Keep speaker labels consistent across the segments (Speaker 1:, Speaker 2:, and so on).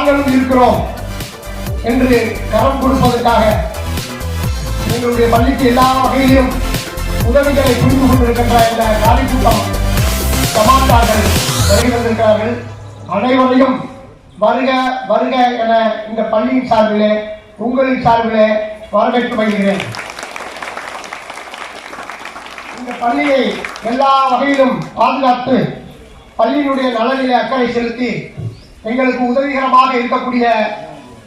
Speaker 1: நாங்களும் இருக்கிறோம் என்று கரம் கொடுப்பதற்காக எங்களுடைய பள்ளிக்கு எல்லா வகையிலும் உதவிகளை புரிந்து கொண்டிருக்கின்ற இந்த காலை கூட்டம் சமாச்சார்கள் வருகிறார்கள். அனைவரையும் வருக வருக என இந்த பள்ளியின் சார்பிலே உங்களின் சார்பிலே வரவேற்று வருகிறேன். இந்த பள்ளியை எல்லா வகையிலும் பாதுகாத்து பள்ளியினுடைய நலனிலே அக்கறை செலுத்தி எங்களுக்கு உதவிகரமாக இருக்கக்கூடிய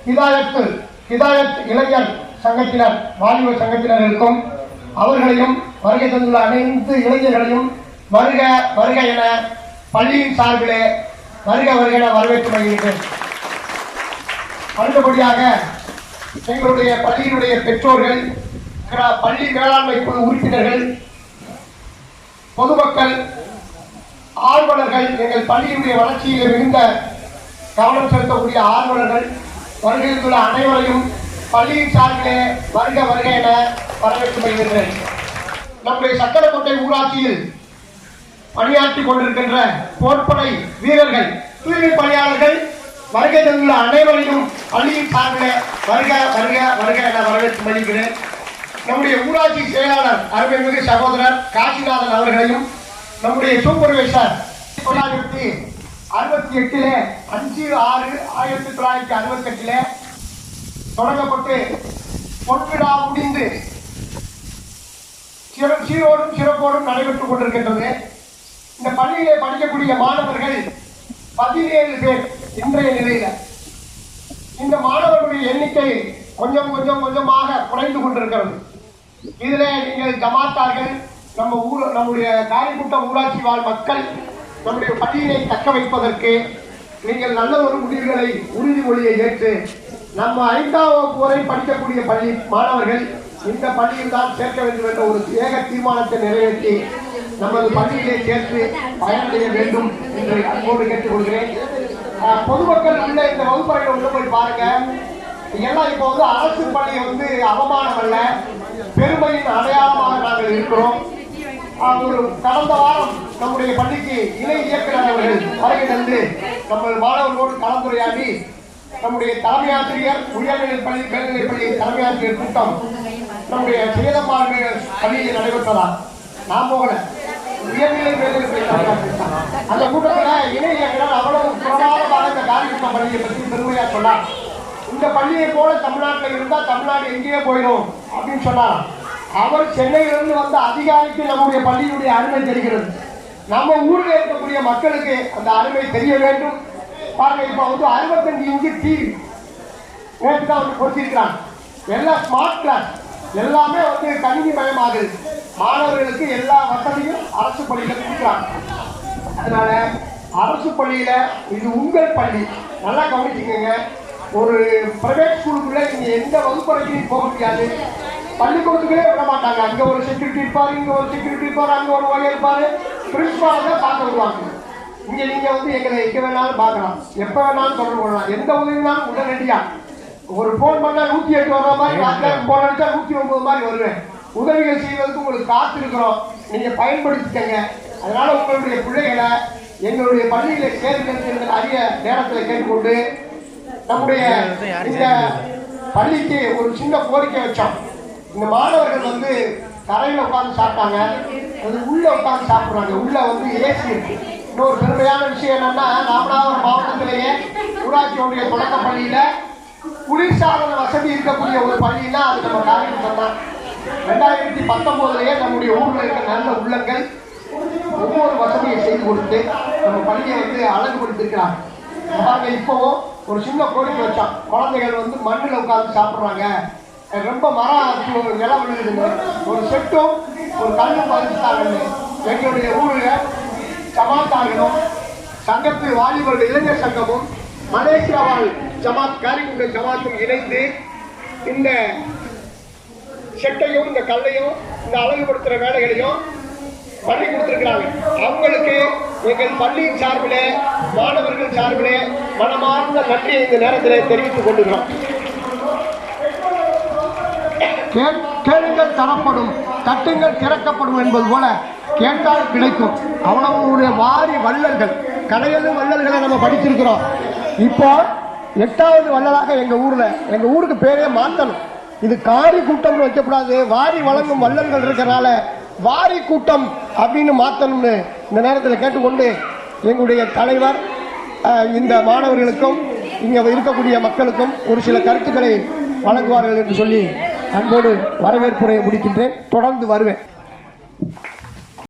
Speaker 1: ஹிதாயத் இளைஞர் சங்கத்தினர் வாலிப சங்கத்தினருக்கும் அவர்களையும் வருகை தந்துள்ள அனைத்து இளைஞர்களையும் வருக வருக என பள்ளியின் சார்பிலே வருக வருக என வரவேற்று வருகிறேன். அடுத்தபடியாக எங்களுடைய பள்ளியினுடைய பெற்றோர்கள், பள்ளி மேலாண்மை குழு உறுப்பினர்கள், பொதுமக்கள், ஆர்வலர்கள், எங்கள் பள்ளியினுடைய வளர்ச்சியில் மிகுந்த கவனம் செலுத்தக்கூடிய ஆர்வலர்கள் வருகையில் அனைவரையும் பள்ளியின் சார்பிலே வருக வருக என வரவேற்று வருகிறேன். நம்முடைய சக்கரக்கோட்டை ஊராட்சியில் பணியாற்றி கொண்டிருக்கின்ற போர்ப்படை வீரர்கள், தூய்மை பணியாளர்கள் வருகை தந்துள்ள அனைவரையும் பள்ளியின் சார்பிலே வருக வருக வருக என வரவேற்று வருகிறேன். நம்முடைய ஊராட்சி செயலாளர் அருமைமிகு சகோதரர் காசிநாதன் அவர்களையும் நம்முடைய சூப்பர்வைசர் 1968 5/6/1968 தொடங்கப்பட்டு பொன்விழா முடிந்து சீரோடும் சிறப்போடும் நடைபெற்றுக் கொண்டிருக்கின்றது. இந்த பள்ளியிலே படிக்கக்கூடிய மாணவர்கள் 17 பேர் இன்றைய நிலையில. இந்த மாணவர்களுடைய எண்ணிக்கை கொஞ்சம் கொஞ்சம் கொஞ்சமாக குறைந்து கொண்டிருக்கிறது. இதுல நீங்கள் ஜமாத்தார்கள், நம்முடைய காரைக்குட்டம் ஊராட்சி வாழ் மக்கள் நம்முடைய பள்ளியினை தக்க வைப்பதற்கு நீங்கள் நல்ல ஒரு முடிவுகளை உறுதிமொழியை ஏற்று நம்ம 5ஆம் வகுப்பு வரை படிக்கக்கூடிய பள்ளி மாணவர்கள் இந்த பள்ளியில் தான் சேர்க்க வேண்டும் என்ற ஒரு ஏக தீர்மானத்தை நிறைவேற்றி நமது பள்ளியிலே சேர்த்து பயனடைய வேண்டும் என்று அன்போடு கேட்டுக்கொள்கிறேன். பொதுமக்கள் உள்ள இந்த வகுப்பறையில் உள்ள போய் பாருங்க. எல்லாம் இப்போ அரசு பள்ளி அவமானம் அல்ல, பெருமையின் அடையாளமாக நாங்கள் இருக்கிறோம். கடந்த வாரம் நம்முடைய பள்ளிக்கு இணை இயக்குநர் அவர்கள் வருகை தந்து நம்ம மாணவர்களோடு கலந்துரையாடி நம்முடைய தலைமை ஆசிரியர் உயர்நிலைப்பள்ளி மேல்நிலைப்பள்ளி தலைமை ஆசிரியர் கூட்டம் நம்முடைய சேதமாறு பள்ளியில் நடைபெற்றதா நான் போகல, உயர்நிலை மேல்நிலைப்பள்ளி தலைமை ஆசிரியர் அந்த கூட்டத்தில் இணை இயக்குநர் அவ்வளவு பிரமாதமாக இந்த காரைக்குட்டம் பள்ளியை பற்றி பெருமையா சொன்னார். இந்த பள்ளியை போல தமிழ்நாட்டில் இருந்தால் தமிழ்நாடு எங்கேயே போயிடும் அப்படின்னு சொன்னாராம். அவர் சென்னையிலிருந்து வந்த அதிகாரிக்கு நம்முடைய பள்ளியினுடைய அருமை தெரிகிறது. நம்ம ஊரில் இருக்கக்கூடிய மக்களுக்கு அந்த அருமை தெரிய வேண்டும். பாருங்க, இப்போ 65 இன்ச்சு டிவி நேற்று தான் கொடுத்திருக்கிறாங்க. எல்லாம் ஸ்மார்ட் கிளாஸ், எல்லாமே கணினி மயமாகுது. மாணவர்களுக்கு எல்லா வசதியும் அரசு பள்ளியில கொடுக்குறாங்க. அதனால அரசு பள்ளியில இது உங்கள் பள்ளி, நல்லா கவனிச்சுக்கோங்க. ஒரு பிரைவேட் ஸ்கூலுக்குள்ள நீங்க எந்த வகுப்பறைக்கும் போக முடியாது. பள்ளிக்கூடத்துக்குள்ளே விட மாட்டாங்க. அங்க ஒரு செக்யூரிட்டி இருப்பாரு, இங்க ஒரு செக்யூரிட்டி இருப்பாரு, அங்க ஒரு வகை இருப்பாரு. பிரின்சிபால் தான் பார்க்க விடுவாங்க. இங்க நீங்க எங்களை எங்க வேணாலும் பார்க்கலாம், எப்ப வேணாலும் தொடர்பு கொள்ளலாம், எந்த உதவினாலும் உடனடியா. ஒரு போன் பண்ணா 108 வர்ற மாதிரி, போன் அடிச்சா 109 மாதிரி வருவேன். உதவிகள் செய்வதற்கு உங்களுக்கு காத்திருக்கிறோம், நீங்க பயன்படுத்திக்கங்க. அதனால உங்களுடைய பிள்ளைகளை எங்களுடைய பள்ளியில சேர்ந்து அரிய நேரத்தில் கேட்டுக்கொண்டு நம்முடைய இந்த பள்ளிக்கு ஒரு சின்ன கோரிக்கை வச்சோம். இந்த மாணவர்கள் தரையில உட்கார்ந்து சாப்பிட்டாங்க, உள்ள உட்கார்ந்து சாப்பிடுறாங்க. உள்ள ஏசி இருக்கு. இன்னொரு பெருமையான விஷயம் என்னன்னா, ராமநாதபுரம் மாவட்டத்திலேயே ஊராட்சியுடைய தொடக்க பள்ளியில குளிர்சாதன வசதி இருக்கக்கூடிய ஒரு பள்ளின்னா அது நம்ம காரைக்குட்டம் தான். 2019 நம்முடைய ஊரில் இருக்க நல்ல உள்ளங்கள் ஒவ்வொரு வசதியை செய்து கொடுத்து நம்ம பள்ளியை அழகுபடுத்திருக்கிறாங்க. இப்போவும் ஒரு சின்ன கோரிக்கை வச்சோம். குழந்தைகள் மண்ணில் உட்கார்ந்து சாப்பிட்றாங்க, ரொம்ப மரம் நிலம் விழுதுங்க, ஒரு செட்டும் ஒரு கல்லும் பதிச்சுட்டாங்கன்னு எங்களுடைய ஊரில் ஜமாத்தார்களும் சங்கத்து வாலிபர்கள் இளைஞர் சங்கமும் மலேசியா வாழ் ஜமாத் காரைக்குடி ஜமாத்தும் இணைந்து இந்த செட்டையும் இந்த கல்லையும் இந்த அழகுபடுத்துகிற வேலைகளையும் பண்ணி கொடுத்திருக்கிறாங்க. அவங்களுக்கு எங்கள் பள்ளியின் சார்பிலே மாணவர்கள் சார்பிலே மனமார்ந்த நன்றியை இந்த நேரத்தில் தெரிவித்துக் கொண்டிருக்கிறோம். கேளுங்கள் தரப்படும், தட்டுங்கள் திறக்கப்படும் என்பது போல கேட்டால் கிடைக்கும். அவ்வளவுடைய வாரி வள்ளல்கள், கடையது வள்ளல்களை நம்ம படிச்சிருக்கிறோம். இப்போ 8வது வள்ளலாக எங்க ஊருக்கு பேரே மாத்தணும். இது காரி கூட்டம் வைக்கக்கூடாது, வாரி வழங்கும் வள்ளல்கள் இருக்கிறனால வாரி கூட்டம் அப்படின்னு மாத்தணும்னு இந்த நேரத்தில் கேட்டுக்கொண்டு எங்களுடைய தலைவர் இந்த மாணவர்களுக்கும் இங்க இருக்கக்கூடிய மக்களுக்கும் ஒரு சில கருத்துக்களை வழங்குவார்கள் என்று சொல்லி அன்போடு வரவேற்புரையை முடிக்கின்றேன். தொடர்ந்து வருவேன்.